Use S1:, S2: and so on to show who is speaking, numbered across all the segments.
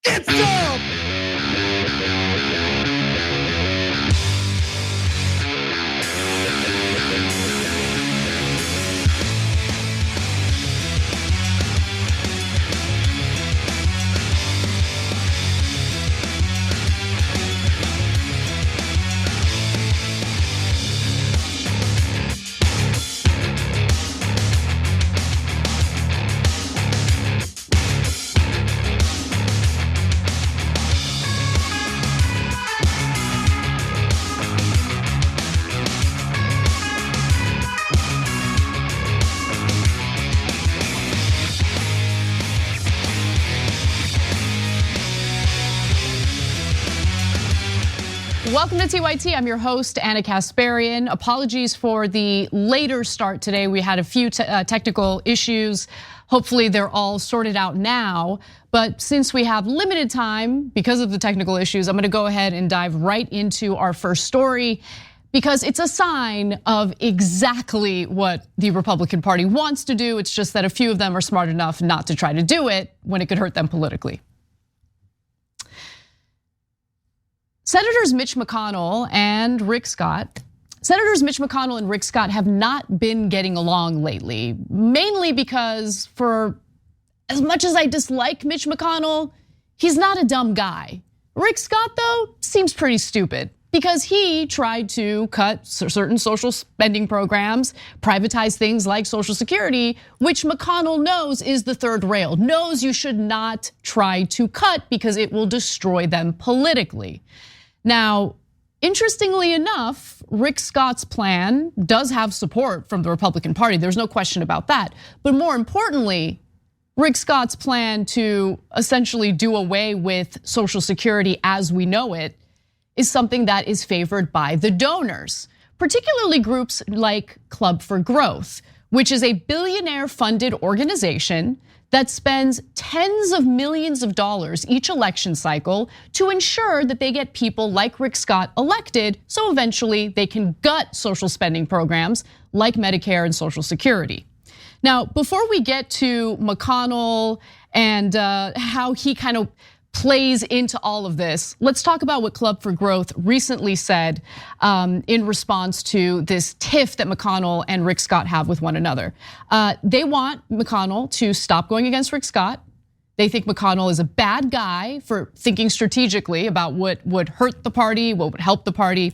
S1: It's up!
S2: Welcome to TYT. I'm your host, Anna Kasparian. Apologies for the later start today. We had a few technical issues. Hopefully they're all sorted out now. But since we have limited time because of the technical issues, I'm gonna go ahead and dive right into our first story because it's a sign of exactly what the Republican Party wants to do. It's just that a few of them are smart enough not to try to do it when it could hurt them politically. Senators Mitch McConnell and Rick Scott have not been getting along lately, mainly because for as much as I dislike Mitch McConnell, he's not a dumb guy. Rick Scott, though, seems pretty stupid because he tried to cut certain social spending programs, privatize things like Social Security, which McConnell knows is the third rail, knows you should not try to cut because it will destroy them politically. Now, interestingly enough, Rick Scott's plan does have support from the Republican Party. There's no question about that. But more importantly, Rick Scott's plan to essentially do away with Social Security as we know it is something that is favored by the donors, particularly groups like Club for Growth, which is a billionaire-funded organization that spends tens of millions of dollars each election cycle to ensure that they get people like Rick Scott elected so eventually they can gut social spending programs like Medicare and Social Security. Now, before we get to McConnell and how he kind of plays into all of this, let's talk about what Club for Growth recently said in response to this tiff that McConnell and Rick Scott have with one another. They want McConnell to stop going against Rick Scott. They think McConnell is a bad guy for thinking strategically about what would hurt the party, what would help the party.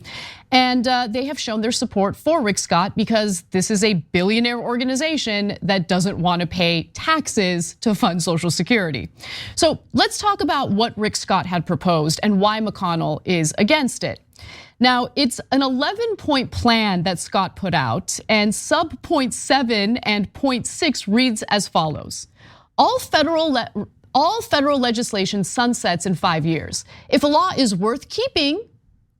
S2: And they have shown their support for Rick Scott because this is a billionaire organization that doesn't want to pay taxes to fund Social Security. So let's talk about what Rick Scott had proposed and why McConnell is against it. Now, it's an 11-point plan that Scott put out, and sub point 7 and point 6 reads as follows. All federal legislation sunsets in 5 years. If a law is worth keeping,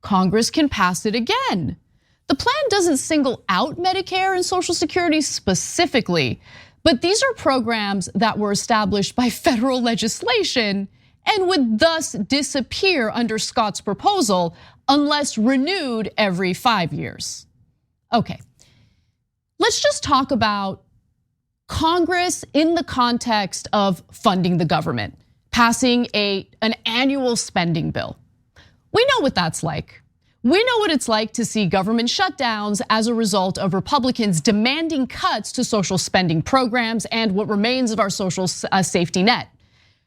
S2: Congress can pass it again. The plan doesn't single out Medicare and Social Security specifically, but these are programs that were established by federal legislation and would thus disappear under Scott's proposal unless renewed every 5 years. Okay, let's just talk about Congress in the context of funding the government, passing an annual spending bill. We know what that's like. We know what it's like to see government shutdowns as a result of Republicans demanding cuts to social spending programs and what remains of our social safety net.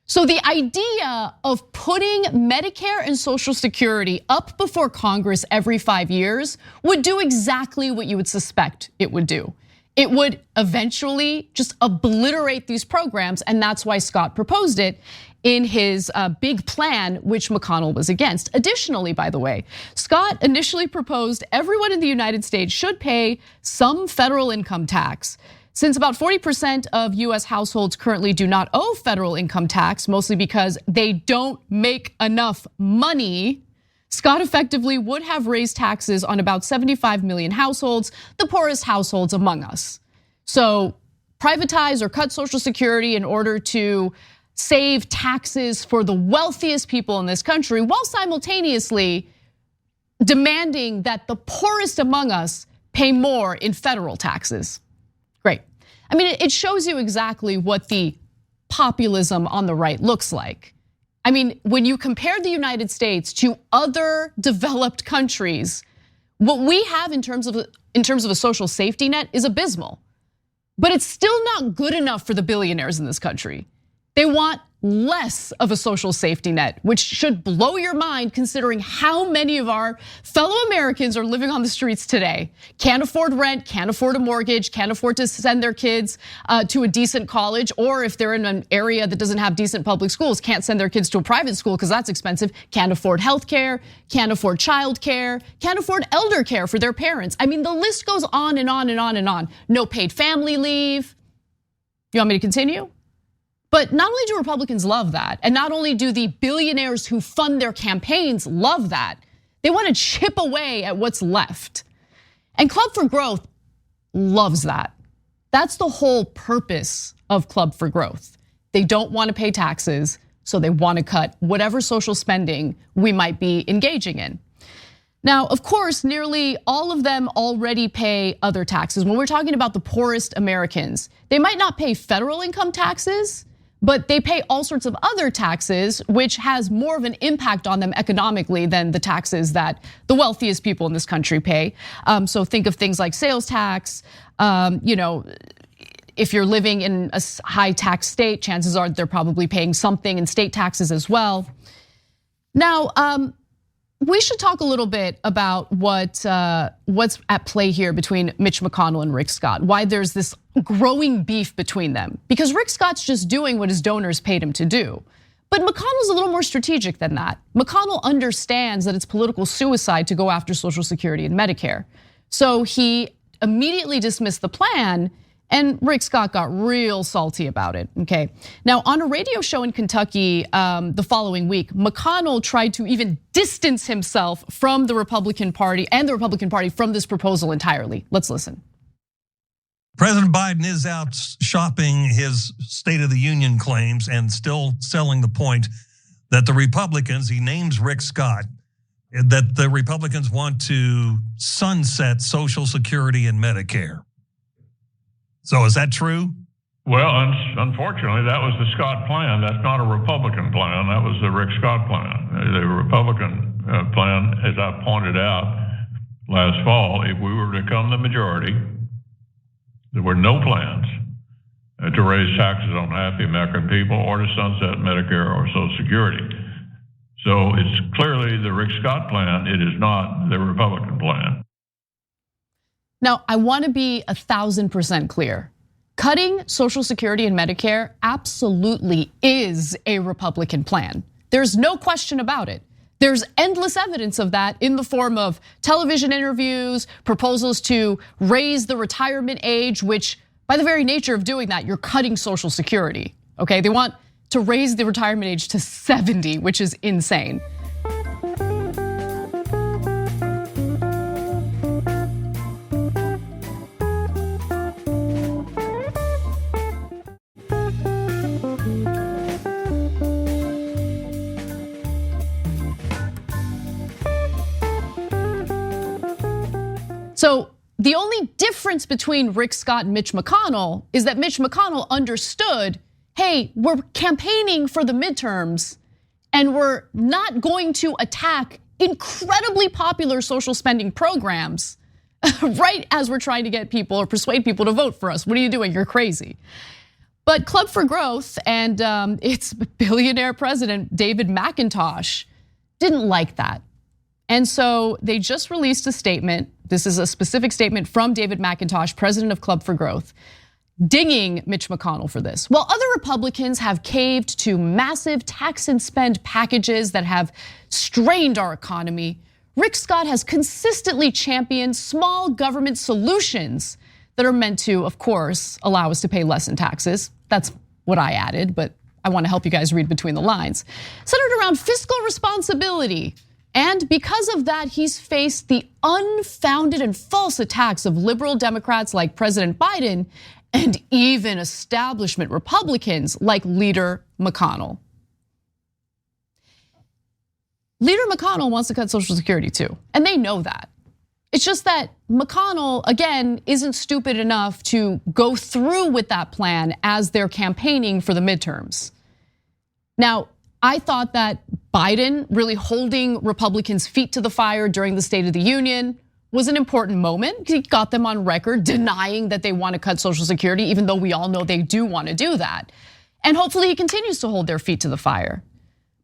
S2: So the idea of putting Medicare and Social Security up before Congress every 5 years would do exactly what you would suspect it would do. It would eventually just obliterate these programs, and that's why Scott proposed it in his big plan, which McConnell was against. Additionally, by the way, Scott initially proposed everyone in the United States should pay some federal income tax. Since about 40% of US households currently do not owe federal income tax, mostly because they don't make enough money, Scott effectively would have raised taxes on about 75 million households, the poorest households among us. So privatize or cut Social Security in order to save taxes for the wealthiest people in this country while simultaneously demanding that the poorest among us pay more in federal taxes. Great. I mean, it shows you exactly what the populism on the right looks like. I mean, when you compare the United States to other developed countries, what we have in terms of a social safety net is abysmal. But it's still not good enough for the billionaires in this country. They want less of a social safety net, which should blow your mind considering how many of our fellow Americans are living on the streets today. Can't afford rent, can't afford a mortgage, can't afford to send their kids to a decent college, or if they're in an area that doesn't have decent public schools, can't send their kids to a private school because that's expensive, can't afford healthcare, can't afford childcare, can't afford elder care for their parents. I mean, the list goes on and on and on and on. No paid family leave. You want me to continue? But not only do Republicans love that, and not only do the billionaires who fund their campaigns love that, they want to chip away at what's left. And Club for Growth loves that. That's the whole purpose of Club for Growth. They don't want to pay taxes, so they want to cut whatever social spending we might be engaging in. Now, of course, nearly all of them already pay other taxes. When we're talking about the poorest Americans, they might not pay federal income taxes, but they pay all sorts of other taxes, which has more of an impact on them economically than the taxes that the wealthiest people in this country pay. So think of things like sales tax. If you're living in a high tax state, chances are they're probably paying something in state taxes as well. Now, we should talk a little bit about what's at play here between Mitch McConnell and Rick Scott, why there's this growing beef between them. Because Rick Scott's just doing what his donors paid him to do. But McConnell's a little more strategic than that. McConnell understands that it's political suicide to go after Social Security and Medicare. So he immediately dismissed the plan, and Rick Scott got real salty about it, okay? Now, on a radio show in Kentucky the following week, McConnell tried to even distance himself from the Republican Party and the Republican Party from this proposal entirely. Let's listen.
S1: President Biden is out shopping his State of the Union claims and still selling the point that the Republicans, he names Rick Scott, that the Republicans want to sunset Social Security and Medicare. So is that true?
S3: Well, unfortunately, that was the Scott plan. That's not a Republican plan. That was the Rick Scott plan. The Republican plan, as I pointed out last fall, if we were to become the majority, there were no plans to raise taxes on half the American people or to sunset Medicare or Social Security. So it's clearly the Rick Scott plan. It is not the Republican plan.
S2: Now, I want to be 1,000% clear. Cutting Social Security and Medicare absolutely is a Republican plan. There's no question about it. There's endless evidence of that in the form of television interviews, proposals to raise the retirement age, which by the very nature of doing that, you're cutting Social Security, okay? They want to raise the retirement age to 70, which is insane. So the only difference between Rick Scott and Mitch McConnell is that Mitch McConnell understood, hey, we're campaigning for the midterms and we're not going to attack incredibly popular social spending programs right as we're trying to get people or persuade people to vote for us. What are you doing? You're crazy. But Club for Growth and its billionaire president, David McIntosh, didn't like that. And so they just released a statement. This is a specific statement from David McIntosh, president of Club for Growth, dinging Mitch McConnell for this. While other Republicans have caved to massive tax and spend packages that have strained our economy, Rick Scott has consistently championed small government solutions that are meant to, of course, allow us to pay less in taxes. That's what I added, but I want to help you guys read between the lines. Centered around fiscal responsibility. And because of that, he's faced the unfounded and false attacks of liberal Democrats like President Biden and even establishment Republicans like Leader McConnell. Leader McConnell wants to cut Social Security too, and they know that. It's just that McConnell, again, isn't stupid enough to go through with that plan as they're campaigning for the midterms. Now, I thought that Biden really holding Republicans' feet to the fire during the State of the Union was an important moment. He got them on record denying that they want to cut Social Security, even though we all know they do want to do that. And hopefully he continues to hold their feet to the fire.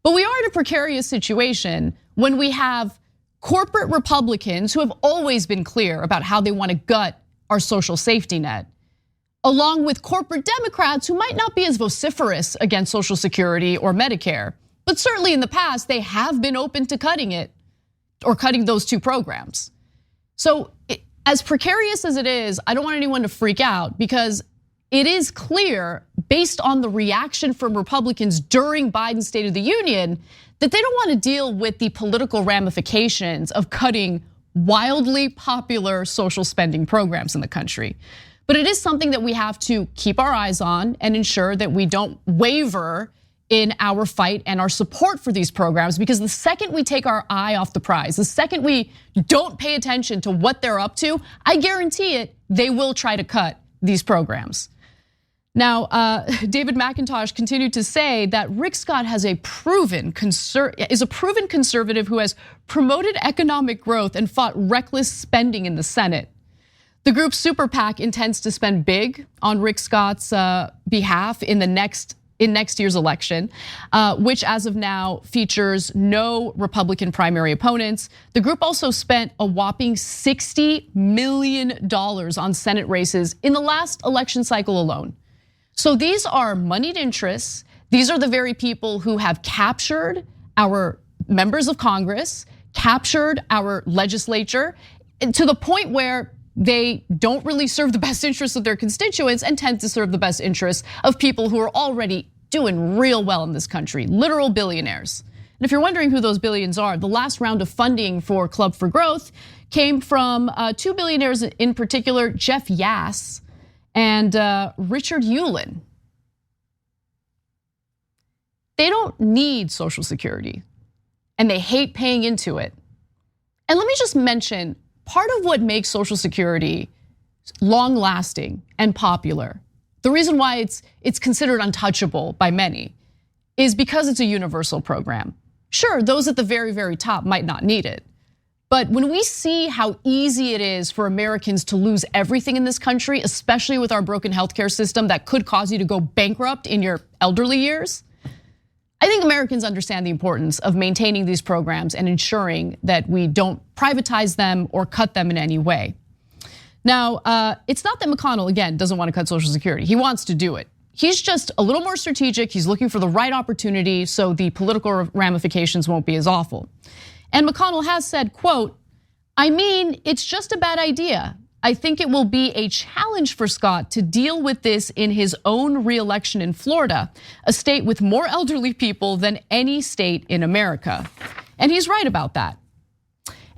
S2: But we are in a precarious situation when we have corporate Republicans who have always been clear about how they want to gut our social safety net, along with corporate Democrats who might not be as vociferous against Social Security or Medicare, but certainly in the past they have been open to cutting it or cutting those two programs. So as precarious as it is, I don't want anyone to freak out because it is clear based on the reaction from Republicans during Biden's State of the Union that they don't want to deal with the political ramifications of cutting wildly popular social spending programs in the country. But it is something that we have to keep our eyes on and ensure that we don't waver in our fight and our support for these programs, because the second we take our eye off the prize, the second we don't pay attention to what they're up to, I guarantee it, they will try to cut these programs. Now, David McIntosh continued to say that Rick Scott is a proven conservative who has promoted economic growth and fought reckless spending in the Senate. The group's super PAC intends to spend big on Rick Scott's behalf in next year's election, which as of now features no Republican primary opponents. The group also spent a whopping $60 million on Senate races in the last election cycle alone. So these are moneyed interests. These are the very people who have captured our members of Congress, captured our legislature, to the point where they don't really serve the best interests of their constituents and tend to serve the best interests of people who are already doing real well in this country, literal billionaires. And if you're wondering who those billions are, the last round of funding for Club for Growth came from two billionaires in particular, Jeff Yass and Richard Uihlein. They don't need Social Security and they hate paying into it. And let me just mention, part of what makes Social Security long lasting and popular, the reason why it's considered untouchable by many, is because it's a universal program. Sure, those at the very, very top might not need it. But when we see how easy it is for Americans to lose everything in this country, especially with our broken healthcare system that could cause you to go bankrupt in your elderly years, I think Americans understand the importance of maintaining these programs and ensuring that we don't privatize them or cut them in any way. Now, it's not that McConnell, again, doesn't want to cut Social Security. He wants to do it. He's just a little more strategic. He's looking for the right opportunity so the political ramifications won't be as awful. And McConnell has said, quote, "I mean, it's just a bad idea. I think it will be a challenge for Scott to deal with this in his own reelection in Florida, a state with more elderly people than any state in America." And he's right about that.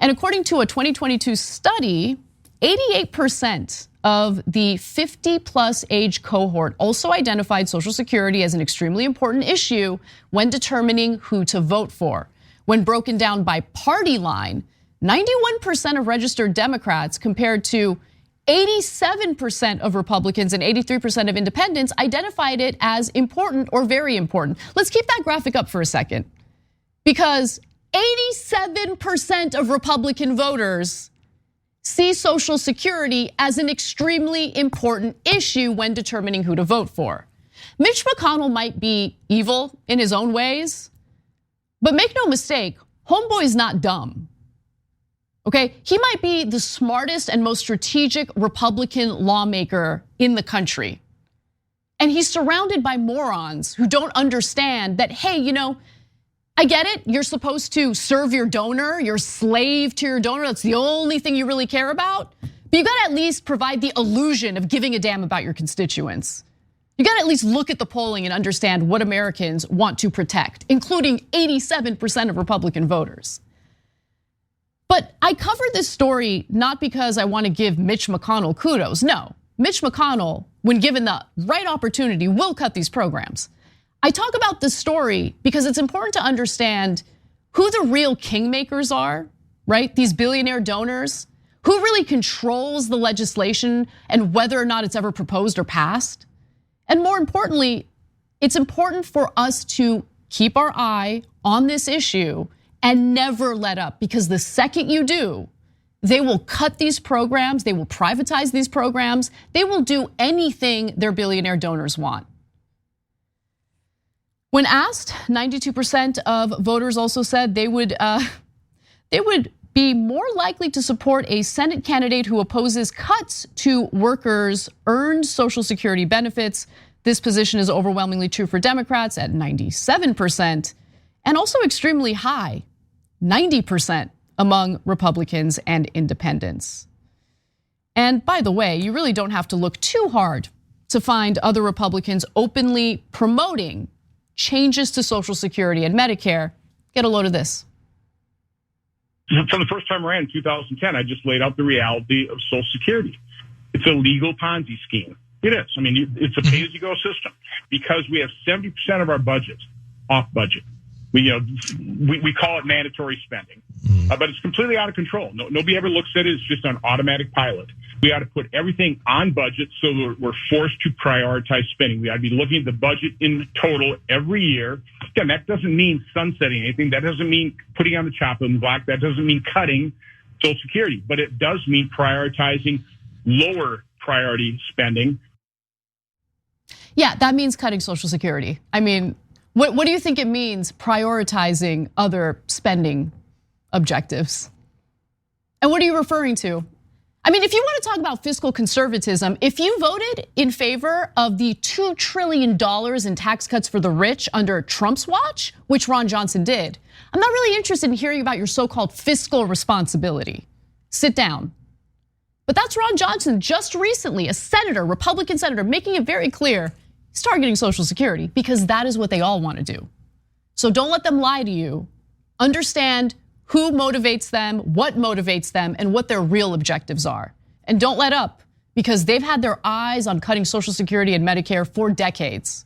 S2: And according to a 2022 study, 88% of the 50+ age cohort also identified Social Security as an extremely important issue when determining who to vote for. When broken down by party line, 91% of registered Democrats compared to 87% of Republicans and 83% of independents identified it as important or very important. Let's keep that graphic up for a second, because 87% of Republican voters see Social Security as an extremely important issue when determining who to vote for. Mitch McConnell might be evil in his own ways, but make no mistake, homeboy's not dumb. Okay, he might be the smartest and most strategic Republican lawmaker in the country. And he's surrounded by morons who don't understand that, hey, I get it, you're supposed to serve your donor, you're a slave to your donor, that's the only thing you really care about. But you gotta at least provide the illusion of giving a damn about your constituents. You gotta at least look at the polling and understand what Americans want to protect, including 87% of Republican voters. But I covered this story not because I want to give Mitch McConnell kudos. No, Mitch McConnell, when given the right opportunity, will cut these programs. I talk about this story because it's important to understand who the real kingmakers are, right? These billionaire donors, who really controls the legislation and whether or not it's ever proposed or passed. And more importantly, it's important for us to keep our eye on this issue and never let up, because the second you do, they will cut these programs, they will privatize these programs, they will do anything their billionaire donors want. When asked, 92% of voters also said they would be more likely to support a Senate candidate who opposes cuts to workers' earned Social Security benefits. This position is overwhelmingly true for Democrats at 97%, and also extremely high, 90% among Republicans and independents. And by the way, you really don't have to look too hard to find other Republicans openly promoting changes to Social Security and Medicare. Get a load of this.
S4: For the first time around in 2010, I just laid out the reality of Social Security. It's a legal Ponzi scheme. It is. I mean, it's a pay-as-you-go system because we have 70% of our budget off budget. We call it mandatory spending, but it's completely out of control. Nobody ever looks at it. It's just on automatic pilot. We ought to put everything on budget so that we're forced to prioritize spending. We ought to be looking at the budget in total every year. Again, that doesn't mean sunsetting anything. That doesn't mean putting on the chopping block. That doesn't mean cutting Social Security, but it does mean prioritizing lower priority spending.
S2: Yeah, that means cutting Social Security. I mean, what do you think it means prioritizing other spending objectives? And what are you referring to? I mean, if you want to talk about fiscal conservatism, if you voted in favor of the $2 trillion in tax cuts for the rich under Trump's watch, which Ron Johnson did, I'm not really interested in hearing about your so-called fiscal responsibility. Sit down. But that's Ron Johnson just recently, a senator, Republican senator, making it very clear he's targeting Social Security because that is what they all want to do. So don't let them lie to you. Understand who motivates them, what motivates them, and what their real objectives are. And don't let up, because they've had their eyes on cutting Social Security and Medicare for decades.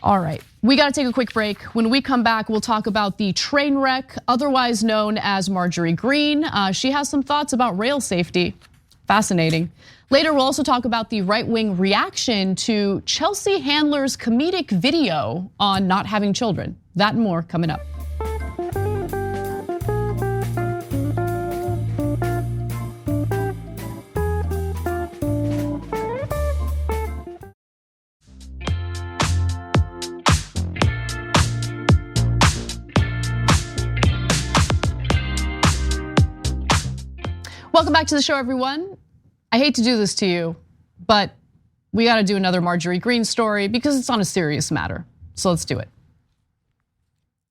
S2: All right, we gotta take a quick break. When we come back, we'll talk about the train wreck, otherwise known as Marjorie Greene. She has some thoughts about rail safety. Fascinating. Later, we'll also talk about the right-wing reaction to Chelsea Handler's comedic video on not having children. That and more coming up. Welcome back to the show, everyone. I hate to do this to you, but we gotta do another Marjorie Greene story because it's on a serious matter. So let's do it.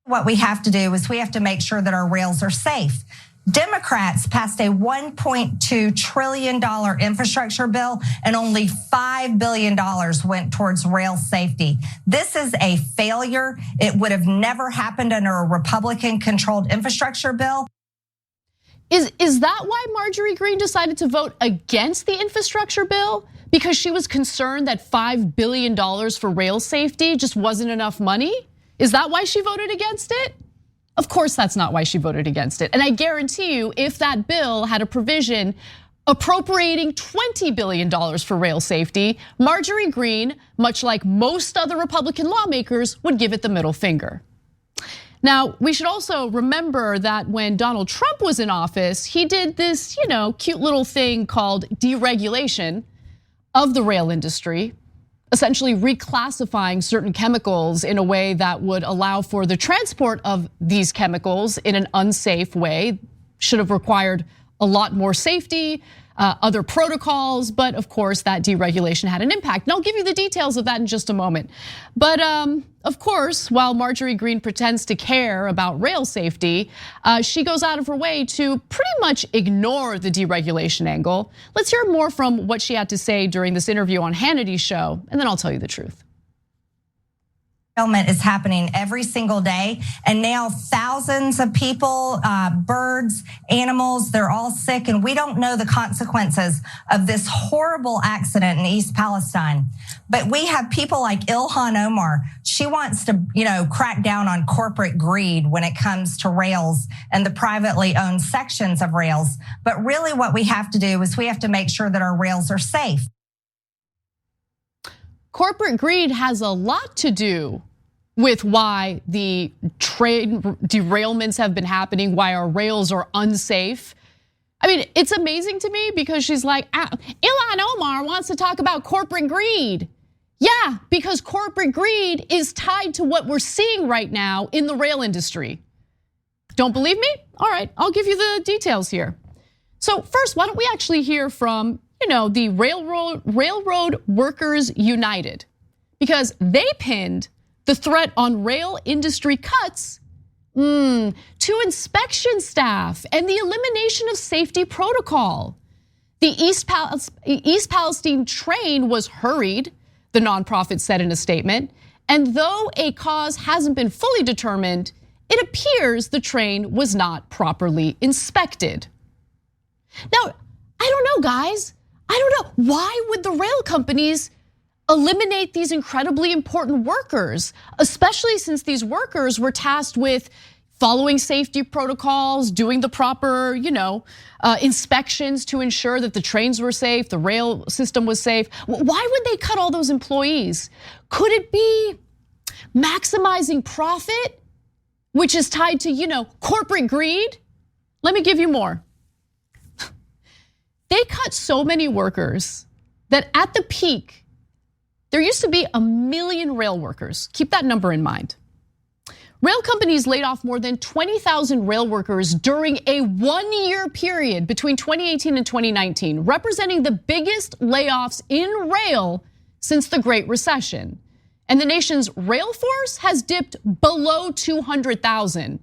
S5: What we have to do is we have to make sure that our rails are safe. Democrats passed a $1.2 trillion infrastructure bill and only $5 billion went towards rail safety. This is a failure. It would have never happened under a Republican-controlled infrastructure bill.
S2: Is that why Marjorie Greene decided to vote against the infrastructure bill? Because she was concerned that $5 billion for rail safety just wasn't enough money? Is that why she voted against it? Of course that's not why she voted against it. And I guarantee you, if that bill had a provision appropriating $20 billion for rail safety, Marjorie Greene, much like most other Republican lawmakers, would give it the middle finger. Now, we should also remember that when Donald Trump was in office, he did this, cute little thing called deregulation of the rail industry, essentially reclassifying certain chemicals in a way that would allow for the transport of these chemicals in an unsafe way. Should have required a lot more safety, other protocols, but of course that deregulation had an impact. And I'll give you the details of that in just a moment. But of course, while Marjorie Greene pretends to care about rail safety, she goes out of her way to pretty much ignore the deregulation angle. Let's hear more from what she had to say during this interview on Hannity's show, and then I'll tell you the truth.
S5: Is happening every single day, and now thousands of people, birds, animals, they're all sick, and we don't know the consequences of this horrible accident in East Palestine. But we have people like Ilhan Omar. She wants to, crack down on corporate greed when it comes to rails and the privately owned sections of rails. But really what we have to do is we have to make sure that our rails are safe.
S2: Corporate greed has a lot to do with why the train derailments have been happening, why our rails are unsafe. I mean, it's amazing to me because she's like, Ilhan Omar wants to talk about corporate greed. Yeah, because corporate greed is tied to what we're seeing right now in the rail industry. Don't believe me? All right, I'll give you the details here. So first, why don't we actually hear from, the Railroad Workers United, because they pinned the threat on rail industry cuts to inspection staff and the elimination of safety protocol. The East Palestine train was hurried, the nonprofit said in a statement, and though a cause hasn't been fully determined, it appears the train was not properly inspected. Now, I don't know, guys. I don't know. Why would the rail companies eliminate these incredibly important workers, especially since these workers were tasked with following safety protocols, doing the proper, inspections to ensure that the trains were safe, the rail system was safe? Why would they cut all those employees? Could it be maximizing profit, which is tied to, corporate greed? Let me give you more. They cut so many workers that at the peak, there used to be 1 million rail workers. Keep that number in mind. Rail companies laid off more than 20,000 rail workers during a 1-year period between 2018 and 2019, representing the biggest layoffs in rail since the Great Recession. And the nation's rail force has dipped below 200,000,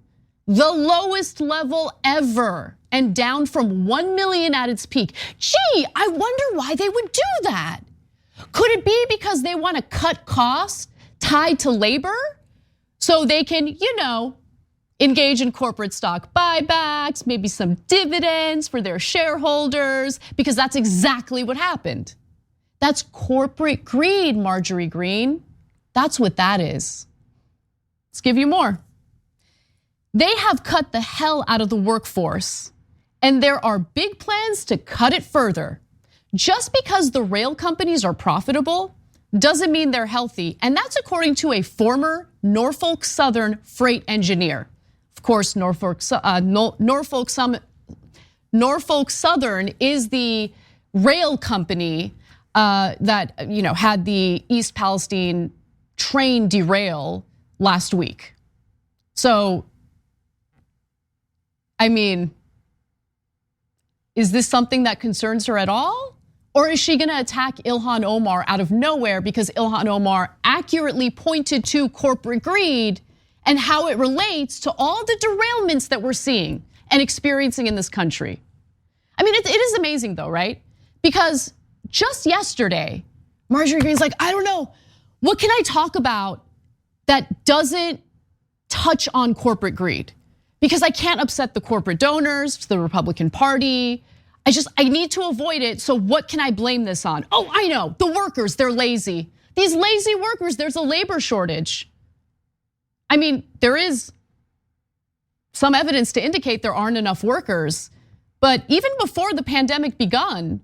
S2: the lowest level ever, and down from 1 million at its peak. Gee, I wonder why they would do that. Could it be because they want to cut costs tied to labor so they can, engage in corporate stock buybacks, maybe some dividends for their shareholders, because that's exactly what happened. That's corporate greed, Marjorie Greene. That's what that is. Let's give you more. They have cut the hell out of the workforce, and there are big plans to cut it further. Just because the rail companies are profitable doesn't mean they're healthy, and that's according to a former Norfolk Southern freight engineer. Of course, Norfolk Southern is the rail company that had the East Palestine train derail last week. So, is this something that concerns her at all? Or is she gonna attack Ilhan Omar out of nowhere because Ilhan Omar accurately pointed to corporate greed and how it relates to all the derailments that we're seeing and experiencing in this country? It is amazing though, right? Because just yesterday, Marjorie Greene's like, I don't know, what can I talk about that doesn't touch on corporate greed? Because I can't upset the corporate donors, the Republican Party. I need to avoid it, so what can I blame this on? Oh, I know, the workers, they're lazy. These lazy workers, there's a labor shortage. There is some evidence to indicate there aren't enough workers, but even before the pandemic begun,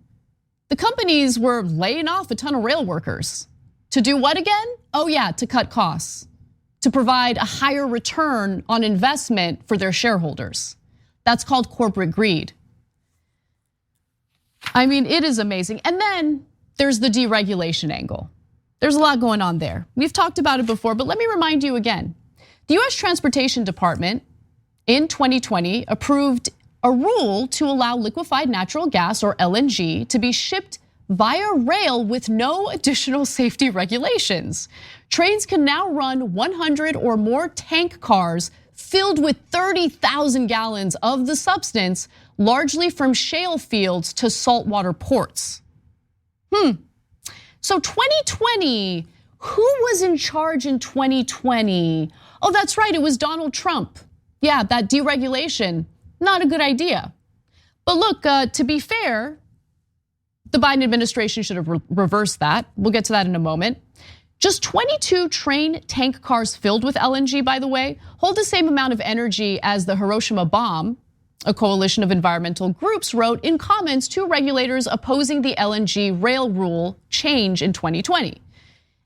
S2: the companies were laying off a ton of rail workers. To do what again? Oh yeah, to cut costs, to provide a higher return on investment for their shareholders. That's called corporate greed. It is amazing. And then there's the deregulation angle. There's a lot going on there. We've talked about it before, but let me remind you again. The US Transportation Department in 2020 approved a rule to allow liquefied natural gas, or LNG, to be shipped via rail with no additional safety regulations. Trains can now run 100 or more tank cars filled with 30,000 gallons of the substance, largely from shale fields to saltwater ports. So 2020, who was in charge in 2020? Oh, that's right, it was Donald Trump. Yeah, that deregulation, not a good idea. But look, to be fair, the Biden administration should have reversed that. We'll get to that in a moment. Just 22 train tank cars filled with LNG, by the way, hold the same amount of energy as the Hiroshima bomb, a coalition of environmental groups wrote in comments to regulators opposing the LNG rail rule change in 2020.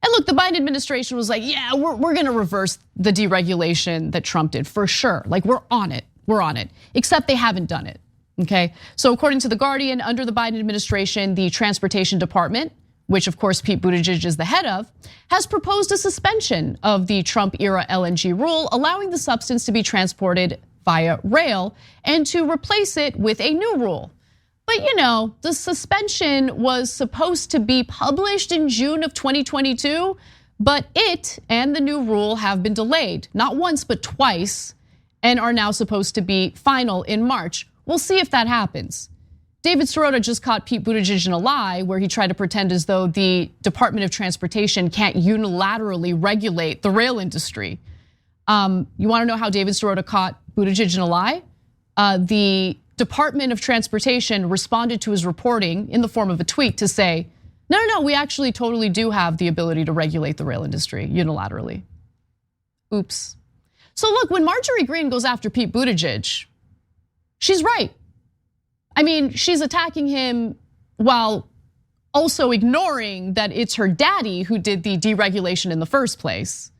S2: And look, the Biden administration was like, yeah, we're gonna reverse the deregulation that Trump did for sure. Like we're on it, except they haven't done it, okay? So according to The Guardian, under the Biden administration, the Transportation Department, which of course Pete Buttigieg is the head of, has proposed a suspension of the Trump-era LNG rule, allowing the substance to be transported via rail and to replace it with a new rule. But the suspension was supposed to be published in June of 2022, but it and the new rule have been delayed, not once, but twice, and are now supposed to be final in March. We'll see if that happens. David Sirota just caught Pete Buttigieg in a lie where he tried to pretend as though the Department of Transportation can't unilaterally regulate the rail industry. You wanna know how David Sirota caught Buttigieg in a lie? The Department of Transportation responded to his reporting in the form of a tweet to say, no, we actually totally do have the ability to regulate the rail industry unilaterally. Oops. So look, when Marjorie Greene goes after Pete Buttigieg, she's right. I mean, she's attacking him while also ignoring that it's her daddy who did the deregulation in the first place.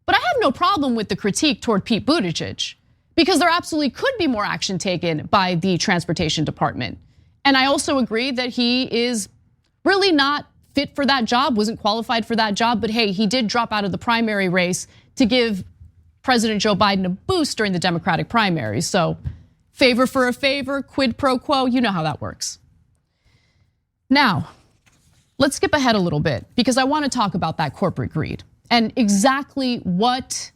S2: But I have no problem with the critique toward Pete Buttigieg, because there absolutely could be more action taken by the Transportation Department. And I also agree that he is really not fit for that job, wasn't qualified for that job, but hey, he did drop out of the primary race to give President Joe Biden a boost during the Democratic primary. So favor for a favor, quid pro quo, you know how that works. Now, let's skip ahead a little bit because I want to talk about that corporate greed and exactly what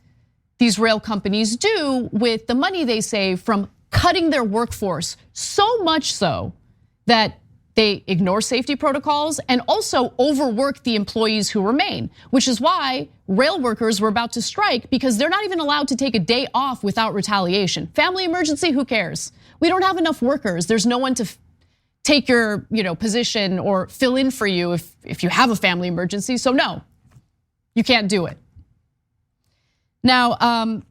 S2: these rail companies do with the money they save from cutting their workforce, so much so that they ignore safety protocols and also overwork the employees who remain, which is why rail workers were about to strike because they're not even allowed to take a day off without retaliation. Family emergency, who cares? We don't have enough workers. There's no one to take your position or fill in for you if you have a family emergency. So no, you can't do it. Now,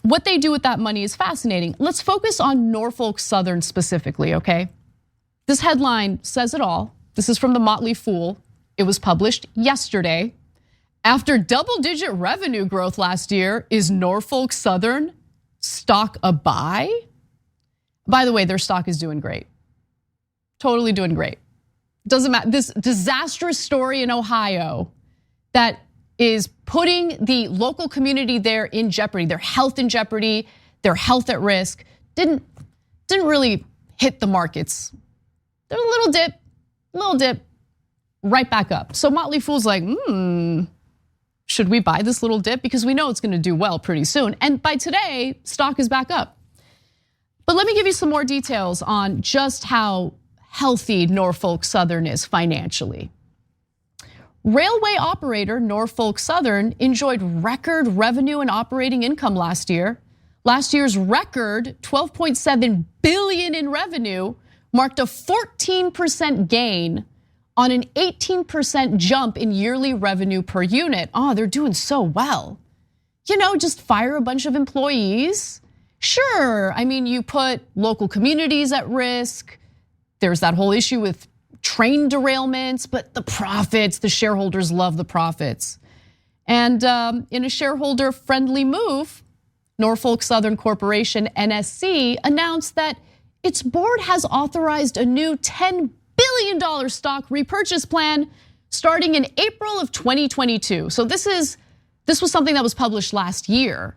S2: what they do with that money is fascinating. Let's focus on Norfolk Southern specifically, okay? This headline says it all. This is from the Motley Fool. It was published yesterday. After double-digit revenue growth last year, is Norfolk Southern stock a buy? By the way, their stock is doing great. Totally doing great. Doesn't matter. This disastrous story in Ohio that is putting the local community there in jeopardy, their health in jeopardy, their health at risk, didn't really hit the markets. There's a little dip, right back up. So Motley Fool's like, should we buy this little dip? Because we know it's gonna do well pretty soon. And by today, stock is back up. But let me give you some more details on just how healthy Norfolk Southern is financially. Railway operator Norfolk Southern enjoyed record revenue and operating income last year. Last year's record, $12.7 billion in revenue, marked a 14% gain on an 18% jump in yearly revenue per unit. Oh, they're doing so well. Just fire a bunch of employees. Sure, I mean, you put local communities at risk. There's that whole issue with train derailments, but the profits, the shareholders love the profits. And in a shareholder-friendly move, Norfolk Southern Corporation, NSC, announced that its board has authorized a new $10 billion stock repurchase plan starting in April of 2022. So this was something that was published last year.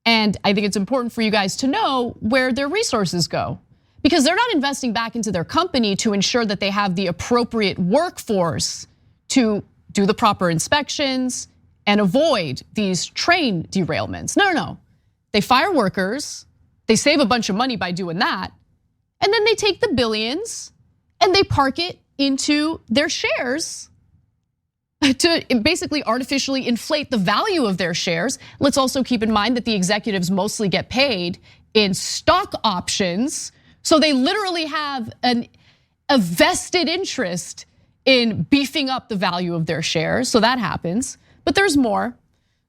S2: And I think it's important for you guys to know where their resources go, because they're not investing back into their company to ensure that they have the appropriate workforce to do the proper inspections and avoid these train derailments. No. They fire workers, they save a bunch of money by doing that, and then they take the billions and they park it into their shares to basically artificially inflate the value of their shares. Let's also keep in mind that the executives mostly get paid in stock options. So they literally have a vested interest in beefing up the value of their shares. So that happens, but there's more.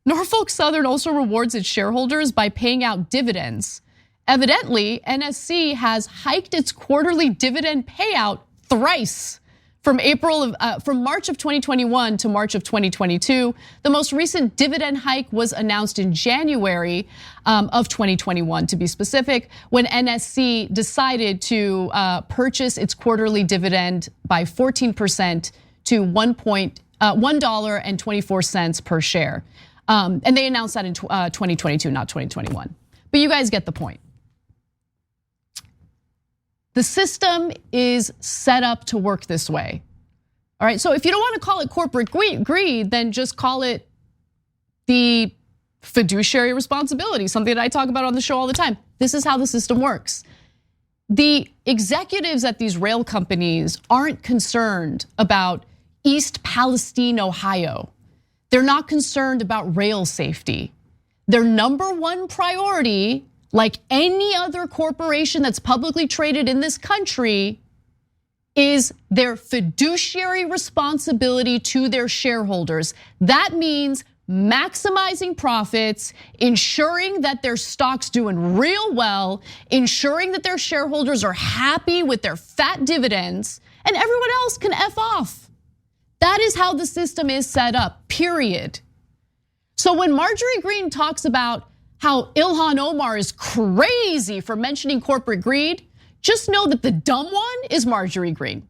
S2: Norfolk Southern also rewards its shareholders by paying out dividends. Evidently, NSC has hiked its quarterly dividend payout thrice, From March of 2021 to March of 2022, the most recent dividend hike was announced in January of 2021, to be specific, when NSC decided to purchase its quarterly dividend by 14% to $1.24 per share. And they announced that in 2022, not 2021. But you guys get the point. The system is set up to work this way. All right, so if you don't want to call it corporate greed, then just call it the fiduciary responsibility, something that I talk about on the show all the time. This is how the system works. The executives at these rail companies aren't concerned about East Palestine, Ohio. They're not concerned about rail safety. Their number one priority, like any other corporation that's publicly traded in this country, is their fiduciary responsibility to their shareholders. That means maximizing profits, ensuring that their stock's doing real well, ensuring that their shareholders are happy with their fat dividends, and everyone else can F off. That is how the system is set up, period. So when Marjorie Greene talks about how Ilhan Omar is crazy for mentioning corporate greed, just know that the dumb one is Marjorie Greene,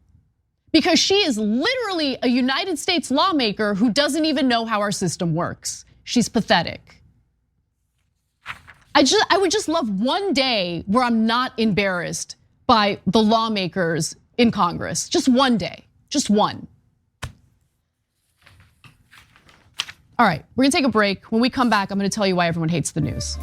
S2: because she is literally a United States lawmaker who doesn't even know how our system works. She's pathetic. I would just love one day where I'm not embarrassed by the lawmakers in Congress. Just one day, just one. All right, we're gonna take a break. When we come back, I'm gonna tell you why everyone hates the news.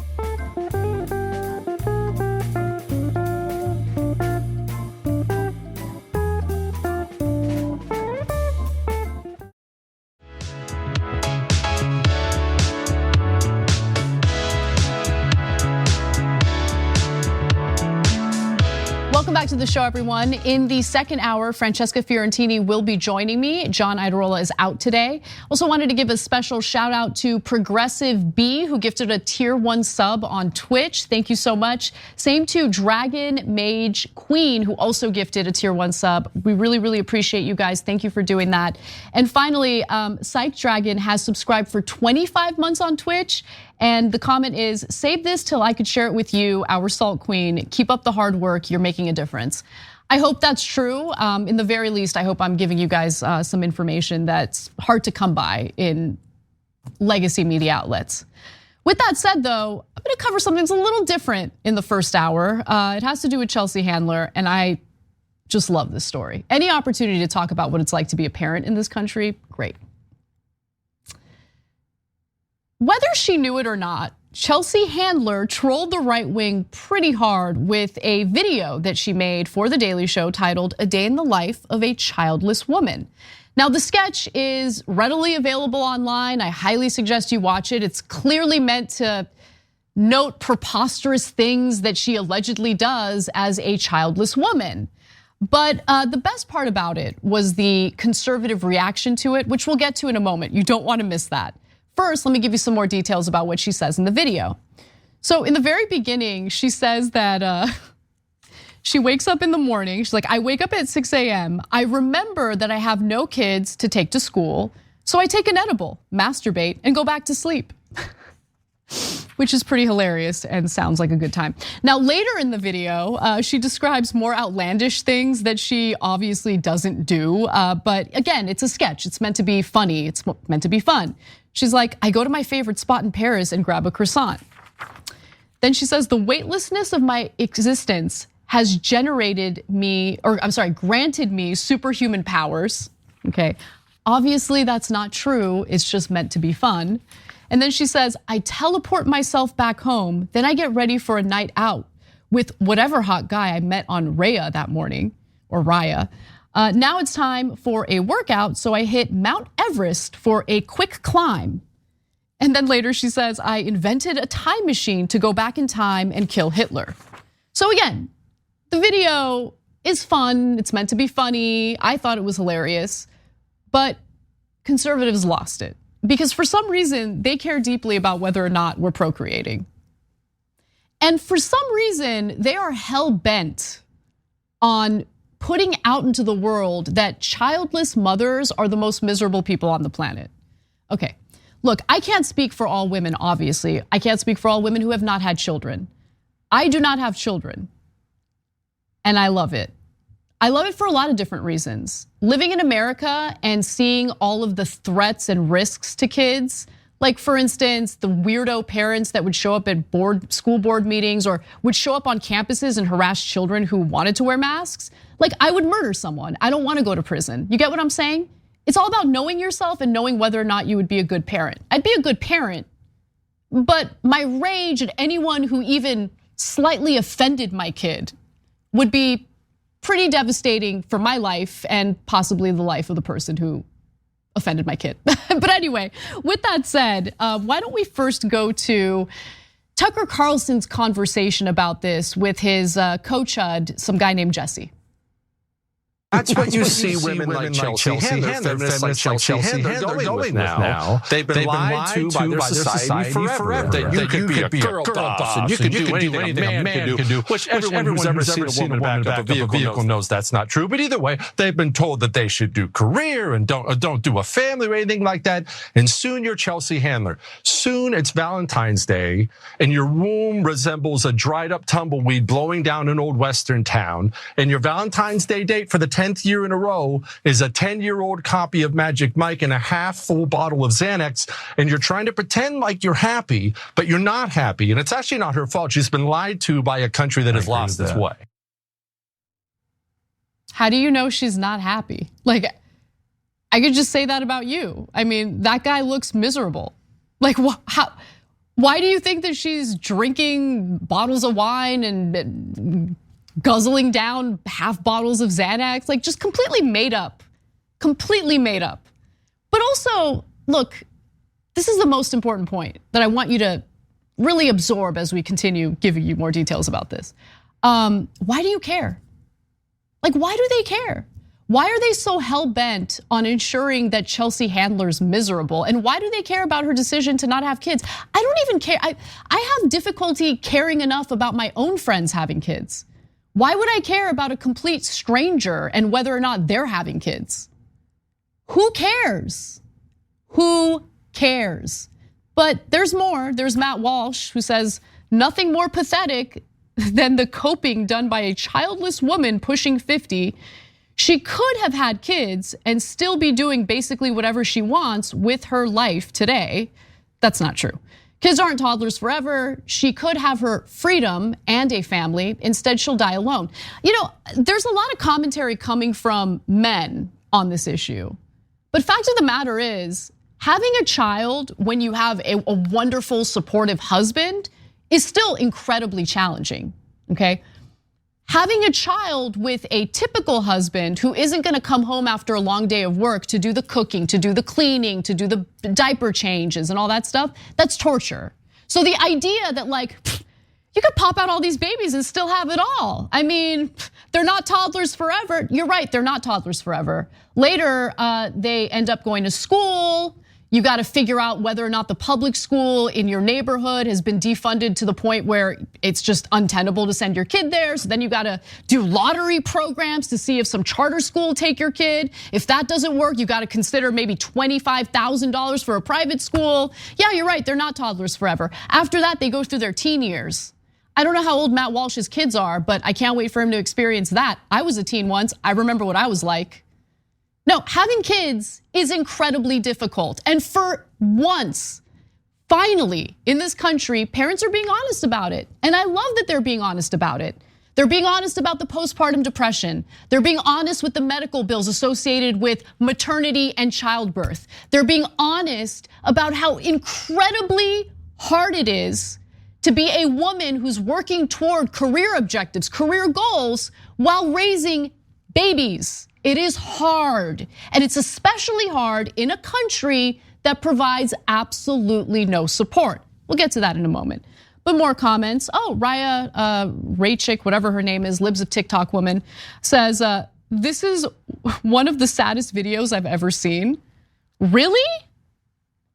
S2: Welcome back to the show, everyone. In the second hour, Francesca Fiorentini will be joining me. John Idarola is out today. Also wanted to give a special shout out to Progressive B, who gifted a tier 1 sub on Twitch. Thank you so much. Same to Dragon Mage Queen, who also gifted a tier 1 sub. We really, really appreciate you guys. Thank you for doing that. And finally, Psych Dragon has subscribed for 25 months on Twitch. And the comment is, save this till I could share it with you, our Salt Queen. Keep up the hard work, you're making a difference. I hope that's true. In the very least, I hope I'm giving you guys some information that's hard to come by in legacy media outlets. With that said though, I'm gonna cover something that's a little different in the first hour. It has to do with Chelsea Handler, and I just love this story. Any opportunity to talk about what it's like to be a parent in this country, great. Whether she knew it or not, Chelsea Handler trolled the right wing pretty hard with a video that she made for The Daily Show titled "A Day in the Life of a Childless Woman." Now, the sketch is readily available online. I highly suggest you watch it. It's clearly meant to note preposterous things that she allegedly does as a childless woman. But the best part about it was the conservative reaction to it, which we'll get to in a moment. You don't want to miss that. First, let me give you some more details about what she says in the video. So in the very beginning, she says that she wakes up in the morning. She's like, I wake up at 6 a.m. I remember that I have no kids to take to school. So I take an edible, masturbate, and go back to sleep. Which is pretty hilarious and sounds like a good time. Now, later in the video, she describes more outlandish things that she obviously doesn't do. But again, it's a sketch. It's meant to be funny. It's meant to be fun. She's like, I go to my favorite spot in Paris and grab a croissant. Then she says, the weightlessness of my existence has granted me superhuman powers. Okay, obviously that's not true. It's just meant to be fun. And then she says, I teleport myself back home, then I get ready for a night out with whatever hot guy I met on Raya that morning, or Raya. Now it's time for a workout, so I hit Mount Everest for a quick climb. And then later she says, I invented a time machine to go back in time and kill Hitler. So again, the video is fun, it's meant to be funny. I thought it was hilarious, but conservatives lost it. Because for some reason, they care deeply about whether or not we're procreating. And for some reason, they are hell-bent on putting out into the world that childless mothers are the most miserable people on the planet. Okay, look, I can't speak for all women, obviously. I can't speak for all women who have not had children. I do not have children, and I love it. I love it for a lot of different reasons. Living in America and seeing all of the threats and risks to kids, like for instance, the weirdo parents that would show up at school board meetings or would show up on campuses and harass children who wanted to wear masks. Like, I would murder someone. I don't want to go to prison. You get what I'm saying? It's all about knowing yourself and knowing whether or not you would be a good parent. I'd be a good parent, but my rage at anyone who even slightly offended my kid would be pretty devastating for my life and possibly the life of the person who offended my kid. But anyway, with that said, why don't we first go to Tucker Carlson's conversation about this with his co-chud, some guy named Jesse.
S6: That's what you see women like Chelsea Handler, feminists like Chelsea Handler going with now. They've been lied to by their society forever. That you could be a girl boss and you could do anything a man can do. Which everyone who's ever seen a woman back up a vehicle knows that's not true. But either way, they've been told that they should do career and don't do a family or anything like that. And soon you're Chelsea Handler. Soon it's Valentine's Day and your womb resembles a dried up tumbleweed blowing down an old Western town. And your Valentine's Day date for the 10th year in a row is a 10-year-old copy of Magic Mike and a half full bottle of Xanax, and you're trying to pretend like you're happy, but you're not happy. And it's actually not her fault. She's been lied to by a country that has lost its way.
S2: How do you know she's not happy? Like, I could just say that about you. I mean, that guy looks miserable. Like, why do you think that she's drinking bottles of wine and guzzling down half bottles of Xanax? Like, just completely made up, completely made up. But also, look, this is the most important point that I want you to really absorb as we continue giving you more details about this. Why do you care? Like, why do they care? Why are they so hell-bent on ensuring that Chelsea Handler's miserable? And why do they care about her decision to not have kids? I don't even care. I have difficulty caring enough about my own friends having kids. Why would I care about a complete stranger and whether or not they're having kids? Who cares? Who cares? But there's more. There's Matt Walsh, who says nothing more pathetic than the coping done by a childless woman pushing 50. She could have had kids and still be doing basically whatever she wants with her life today. That's not true. Kids aren't toddlers forever. She could have her freedom and a family. Instead, she'll die alone. You know, there's a lot of commentary coming from men on this issue. But fact of the matter is, having a child when you have a wonderful, supportive husband is still incredibly challenging, okay? Having a child with a typical husband who isn't gonna come home after a long day of work to do the cooking, to do the cleaning, to do the diaper changes and all that stuff, that's torture. So the idea that like, you could pop out all these babies and still have it all. I mean, they're not toddlers forever. You're right, they're not toddlers forever. Later, they end up going to school. You gotta figure out whether or not the public school in your neighborhood has been defunded to the point where it's just untenable to send your kid there. So then you gotta do lottery programs to see if some charter school will take your kid. If that doesn't work, you gotta consider maybe $25,000 for a private school. Yeah, you're right, they're not toddlers forever. After that, they go through their teen years. I don't know how old Matt Walsh's kids are, but I can't wait for him to experience that. I was a teen once, I remember what I was like. No, having kids is incredibly difficult. And for once, finally, in this country, parents are being honest about it. And I love that they're being honest about it. They're being honest about the postpartum depression. They're being honest with the medical bills associated with maternity and childbirth. They're being honest about how incredibly hard it is to be a woman who's working toward career objectives, career goals, while raising babies. It is hard, and it's especially hard in a country that provides absolutely no support. We'll get to that in a moment. But more comments. Oh, Raya Rachik, whatever her name is, Libs of TikTok woman, says, this is one of the saddest videos I've ever seen. Really?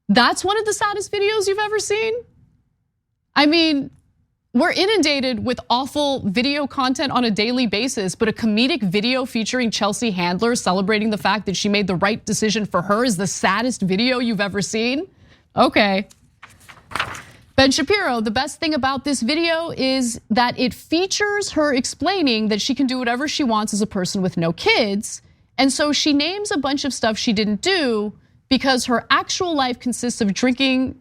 S2: That's one of the saddest videos you've ever seen? I mean, we're inundated with awful video content on a daily basis, but a comedic video featuring Chelsea Handler celebrating the fact that she made the right decision for her is the saddest video you've ever seen? Okay. Ben Shapiro, the best thing about this video is that it features her explaining that she can do whatever she wants as a person with no kids. And so she names a bunch of stuff she didn't do because her actual life consists of drinking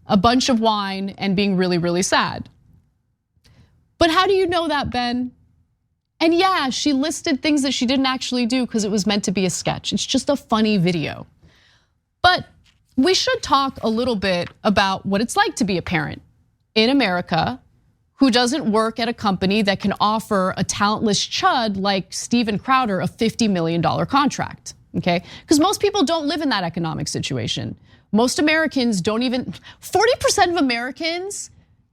S2: a bunch of wine and being really, really sad. But how do you know that, Ben? And yeah, she listed things that she didn't actually do because it was meant to be a sketch. It's just a funny video. But we should talk a little bit about what it's like to be a parent in America who doesn't work at a company that can offer a talentless chud like Steven Crowder a $50 million contract, okay? Because most people don't live in that economic situation. Most Americans don't even, 40% of Americans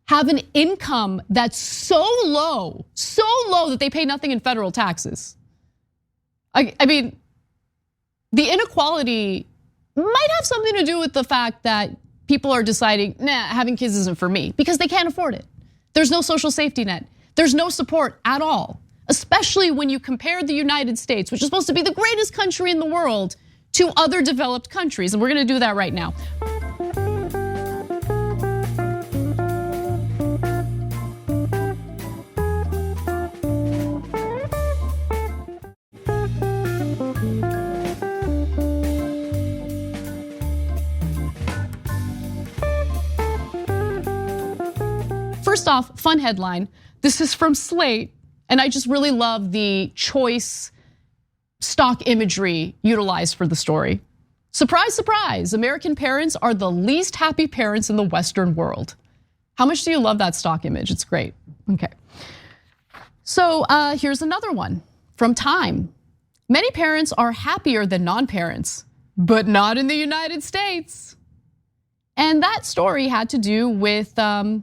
S2: have an income that's so low that they pay nothing in federal taxes. I mean, the inequality might have something to do with the fact that people are deciding, nah, having kids isn't for me because they can't afford it. There's no social safety net. There's no support at all, especially when you compare the United States, which is supposed to be the greatest country in the world, to other developed countries, and we're gonna do that right now. First off, fun headline. This is from Slate, and I just really love the choice stock imagery utilized for the story. Surprise, surprise, American parents are the least happy parents in the Western world. How much do you love that stock image? It's great, okay. So here's another one from Time. Many parents are happier than non-parents, but not in the United States. And that story had to do with a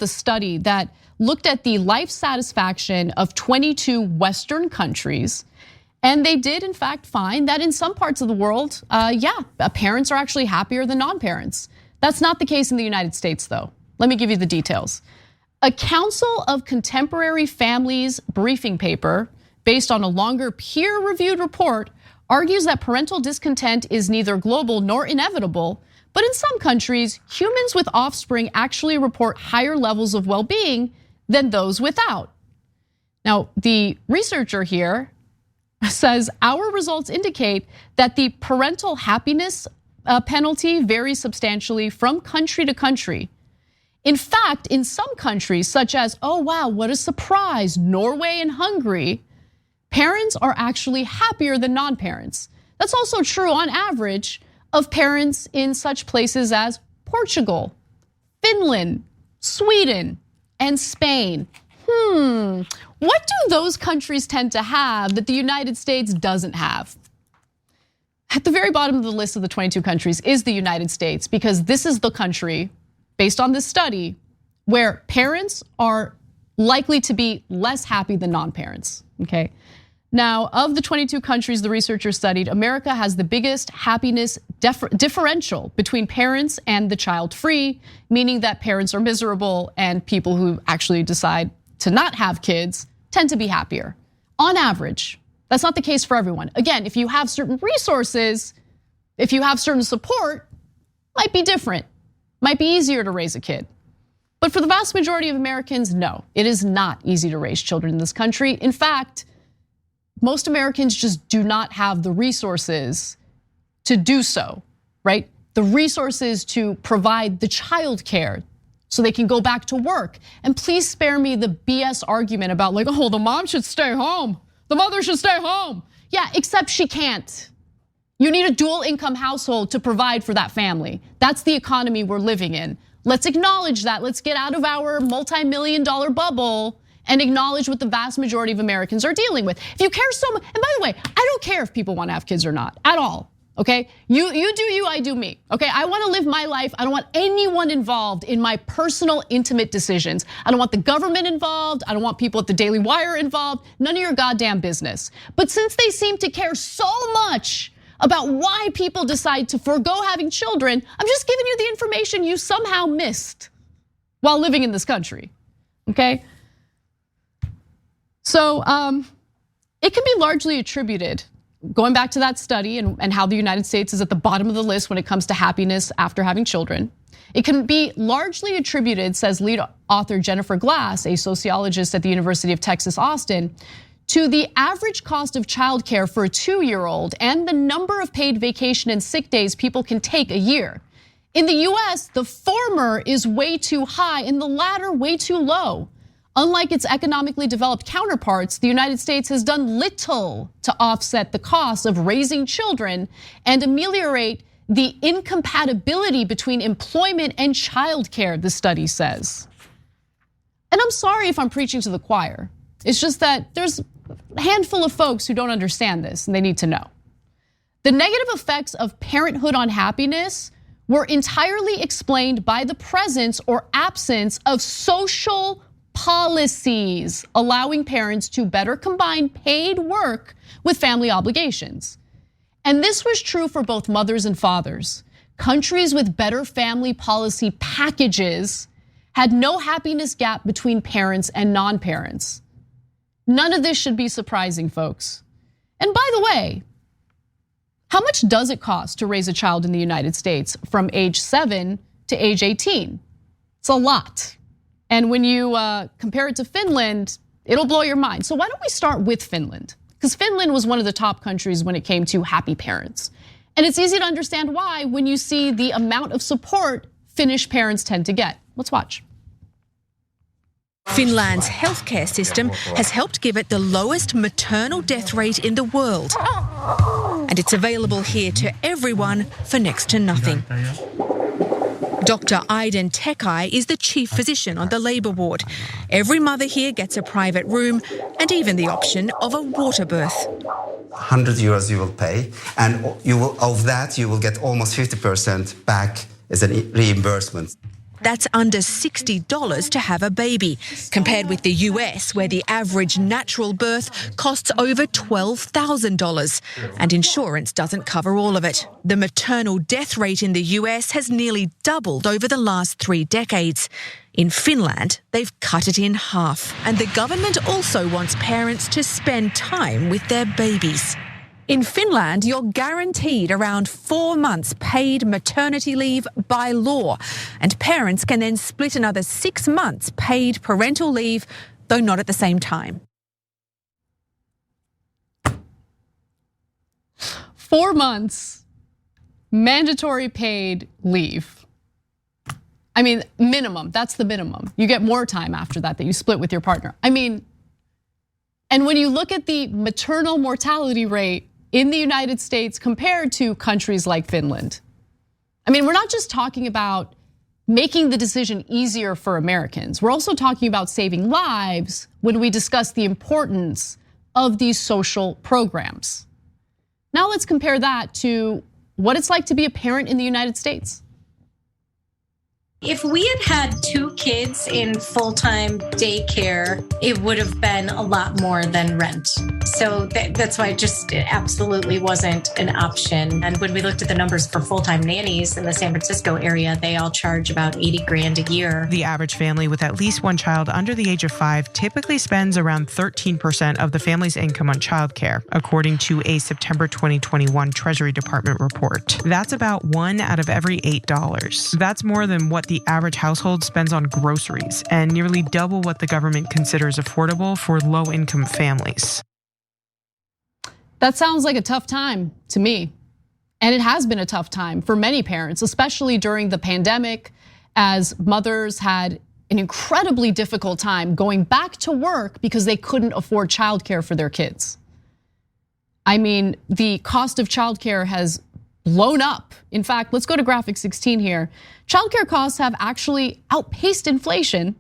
S2: study that looked at the life satisfaction of 22 Western countries. And they did in fact find that in some parts of the world, parents are actually happier than non-parents. That's not the case in the United States though. Let me give you the details. A Council of Contemporary Families briefing paper based on a longer peer-reviewed report argues that parental discontent is neither global nor inevitable, but in some countries, humans with offspring actually report higher levels of well-being than those without. Now, the researcher here says our results indicate that the parental happiness penalty varies substantially from country to country. In fact, in some countries, such as, oh wow, what a surprise, Norway and Hungary, parents are actually happier than non-parents. That's also true on average of parents in such places as Portugal, Finland, Sweden, and Spain. What do those countries tend to have that the United States doesn't have? At the very bottom of the list of the 22 countries is the United States, because this is the country, based on this study, where parents are likely to be less happy than non-parents, okay? Now, of the 22 countries the researchers studied, America has the biggest happiness differential between parents and the child free, meaning that parents are miserable and people who actually decide to not have kids tend to be happier. On average, that's not the case for everyone. Again, if you have certain resources, if you have certain support, might be different, might be easier to raise a kid. But for the vast majority of Americans, no, it is not easy to raise children in this country. In fact, most Americans just do not have the resources to do so, right? The resources to provide the child care so they can go back to work. And please spare me the BS argument about like, oh, the mom should stay home. The mother should stay home. Yeah, except she can't. You need a dual income household to provide for that family. That's the economy we're living in. Let's acknowledge that. Let's get out of our multi-million-dollar bubble and acknowledge what the vast majority of Americans are dealing with. If you care so much, and by the way, I don't care if people want to have kids or not, at all, okay? You do you, I do me, okay? I want to live my life. I don't want anyone involved in my personal, intimate decisions. I don't want the government involved. I don't want people at the Daily Wire involved. None of your goddamn business. But since they seem to care so much about why people decide to forego having children. I'm just giving you the information you somehow missed while living in this country, okay? So it can be largely attributed, going back to that study and how the United States is at the bottom of the list when it comes to happiness after having children. It can be largely attributed, says lead author Jennifer Glass, a sociologist at the University of Texas, Austin, to the average cost of childcare for a 2-year-old and the number of paid vacation and sick days people can take a year. In the US, the former is way too high and the latter way too low. Unlike its economically developed counterparts, the United States has done little to offset the cost of raising children and ameliorate the incompatibility between employment and childcare, the study says. And I'm sorry if I'm preaching to the choir. It's just that there's a handful of folks who don't understand this and they need to know. The negative effects of parenthood on happiness were entirely explained by the presence or absence of social policies allowing parents to better combine paid work with family obligations. And this was true for both mothers and fathers. Countries with better family policy packages had no happiness gap between parents and non-parents. None of this should be surprising, folks. And by the way, how much does it cost to raise a child in the United States from age 7 to age 18? It's a lot. And when you compare it to Finland, it'll blow your mind. So why don't we start with Finland? Because Finland was one of the top countries when it came to happy parents. And it's easy to understand why when you see the amount of support Finnish parents tend to get. Let's watch.
S7: Finland's healthcare system has helped give it the lowest maternal death rate in the world. And it's available here to everyone for next to nothing. Dr. Aiden Tekai is the chief physician on the labour ward. Every mother here gets a private room and even the option of a water birth.
S8: 100 euros you will pay, and of that you will get almost 50% back as a reimbursement.
S7: That's under $60 to have a baby, compared with the US, where the average natural birth costs over $12,000, and insurance doesn't cover all of it. The maternal death rate in the US has nearly doubled over the last 3 decades. In Finland, they've cut it in half, and the government also wants parents to spend time with their babies. In Finland, you're guaranteed around 4 months paid maternity leave by law, and parents can then split another 6 months paid parental leave, though not at the same time.
S2: 4 months mandatory paid leave. I mean, minimum, that's the minimum. You get more time after that you split with your partner. I mean, and when you look at the maternal mortality rate in the United States compared to countries like Finland, I mean, we're not just talking about making the decision easier for Americans. We're also talking about saving lives when we discuss the importance of these social programs. Now let's compare that to what it's like to be a parent in the United States.
S9: If we had had 2 kids in full-time daycare, it would have been a lot more than rent. So that's why it absolutely wasn't an option. And when we looked at the numbers for full-time nannies in the San Francisco area, they all charge about $80,000 a year.
S10: The average family with at least 1 child under the age of 5 typically spends around 13% of the family's income on childcare, according to a September 2021 Treasury Department report. That's about 1 out of every $8. That's more than what the average household spends on groceries, and nearly double what the government considers affordable for low-income families.
S2: That sounds like a tough time to me. And it has been a tough time for many parents, especially during the pandemic, as mothers had an incredibly difficult time going back to work because they couldn't afford childcare for their kids. I mean, the cost of childcare has blown up. In fact, let's go to graphic 16 here. Childcare costs have actually outpaced inflation.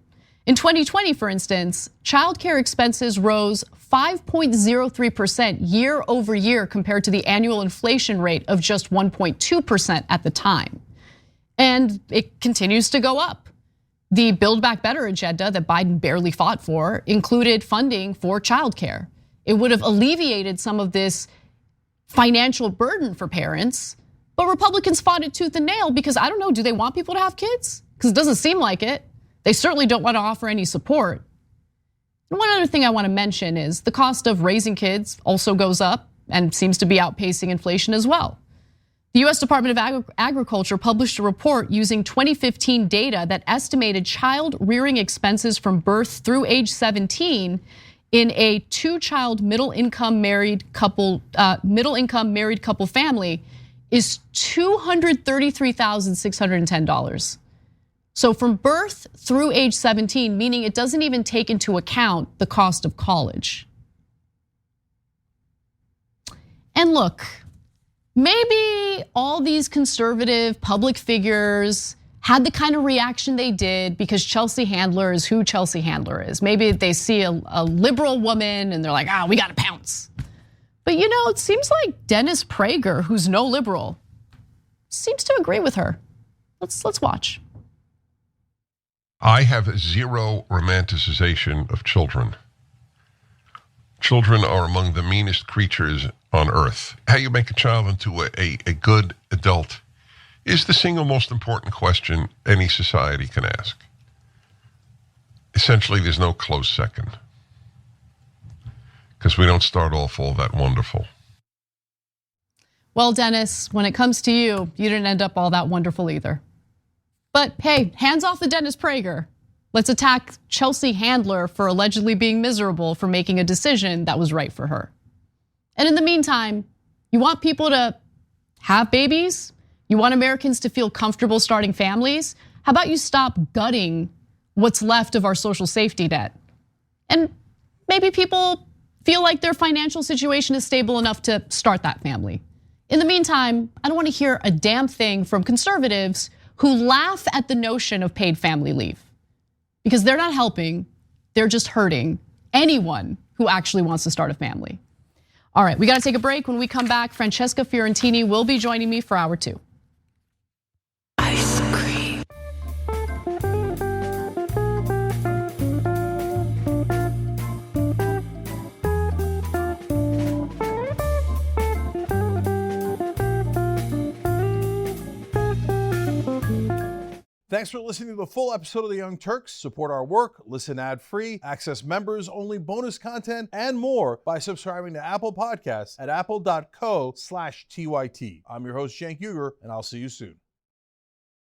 S2: In 2020, for instance, childcare expenses rose 5.03% year over year compared to the annual inflation rate of just 1.2% at the time. And it continues to go up. The Build Back Better agenda that Biden barely fought for included funding for childcare. It would have alleviated some of this financial burden for parents. But Republicans fought it tooth and nail because I don't know, do they want people to have kids? Because it doesn't seem like it. They certainly don't want to offer any support. And one other thing I want to mention is the cost of raising kids also goes up and seems to be outpacing inflation as well. The US Department of Agriculture published a report using 2015 data that estimated child rearing expenses from birth through age 17 in a two-child middle-income married couple family is $233,610. So from birth through age 17, meaning it doesn't even take into account the cost of college. And look, maybe all these conservative public figures had the kind of reaction they did because Chelsea Handler is who Chelsea Handler is. Maybe they see a liberal woman and they're like, we gotta pounce. But it seems like Dennis Prager, who's no liberal, seems to agree with her. Let's watch.
S11: I have zero romanticization of children. Children are among the meanest creatures on earth. How you make a child into a good adult is the single most important question any society can ask. Essentially, there's no close second, because we don't start off all that wonderful.
S2: Well, Dennis, when it comes to you didn't end up all that wonderful either. But hey, hands off the Dennis Prager. Let's attack Chelsea Handler for allegedly being miserable for making a decision that was right for her. And in the meantime, you want people to have babies? You want Americans to feel comfortable starting families? How about you stop gutting what's left of our social safety net? And maybe people feel like their financial situation is stable enough to start that family. In the meantime, I don't want to hear a damn thing from conservatives who laugh at the notion of paid family leave, because they're not helping, they're just hurting anyone who actually wants to start a family. All right, we got to take a break. When we come back, Francesca Fiorentini will be joining me for hour 2.
S12: Ice cream.
S13: Thanks for listening to the full episode of The Young Turks. Support our work, listen ad-free, access members-only bonus content, and more by subscribing to Apple Podcasts at apple.co/TYT. I'm your host, Cenk Uygur, and I'll see you soon.